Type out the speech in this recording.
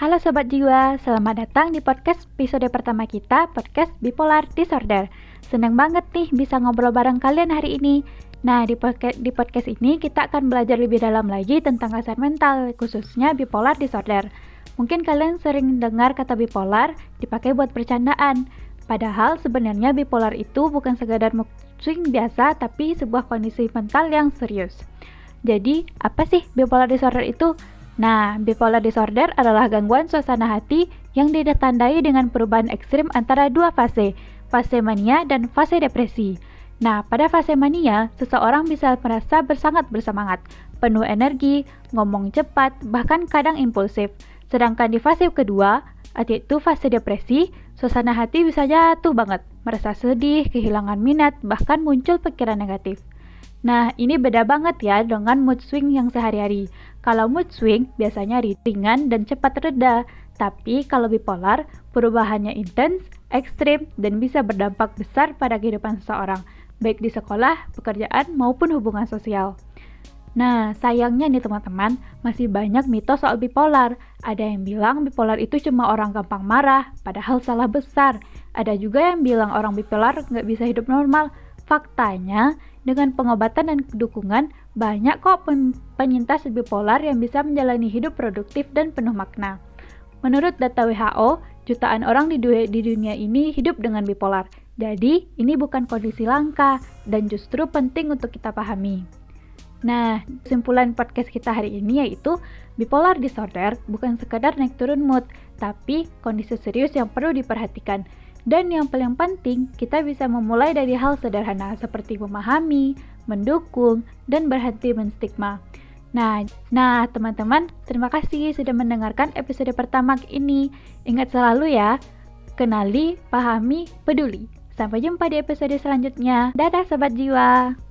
Halo Sobat Jiwa, selamat datang di podcast episode pertama kita, podcast Bipolar Disorder. Senang banget nih bisa ngobrol bareng kalian hari ini. Nah, di podcast ini kita akan belajar lebih dalam lagi tentang kesehatan mental, khususnya bipolar disorder. Mungkin kalian sering dengar kata bipolar dipakai buat bercandaan. Padahal sebenarnya bipolar itu bukan sekadar mood swing biasa, tapi sebuah kondisi mental yang serius. Jadi, apa sih bipolar disorder itu? Nah, bipolar disorder adalah gangguan suasana hati yang ditandai dengan perubahan ekstrim antara dua fase mania dan fase depresi. Nah, pada fase mania, seseorang bisa merasa sangat bersemangat, penuh energi, ngomong cepat, bahkan kadang impulsif. Sedangkan di fase kedua, yaitu fase depresi, suasana hati bisa jatuh banget, merasa sedih, kehilangan minat, bahkan muncul pikiran negatif. Nah, ini beda banget ya dengan mood swing yang sehari-hari. Kalau mood swing biasanya ringan dan cepat reda, tapi kalau bipolar, perubahannya intens, ekstrim, dan bisa berdampak besar pada kehidupan seseorang, baik di sekolah, pekerjaan, maupun hubungan sosial. Nah, sayangnya nih teman-teman, masih banyak mitos soal bipolar. Ada yang bilang bipolar itu cuma orang gampang marah, padahal salah besar. Ada juga yang bilang orang bipolar nggak bisa hidup normal. Faktanya, dengan pengobatan dan dukungan, banyak kok penyintas bipolar yang bisa menjalani hidup produktif dan penuh makna. Menurut data WHO, jutaan orang di dunia ini hidup dengan bipolar. Jadi, ini bukan kondisi langka dan justru penting untuk kita pahami. Nah, kesimpulan podcast kita hari ini yaitu bipolar disorder bukan sekadar naik turun mood, tapi kondisi serius yang perlu diperhatikan. Dan yang paling penting, kita bisa memulai dari hal sederhana seperti memahami, mendukung, dan berhenti menstigma. Nah, teman-teman, terima kasih sudah mendengarkan episode pertama ini. Ingat selalu ya, kenali, pahami, peduli. Sampai jumpa di episode selanjutnya. Dadah Sobat Jiwa!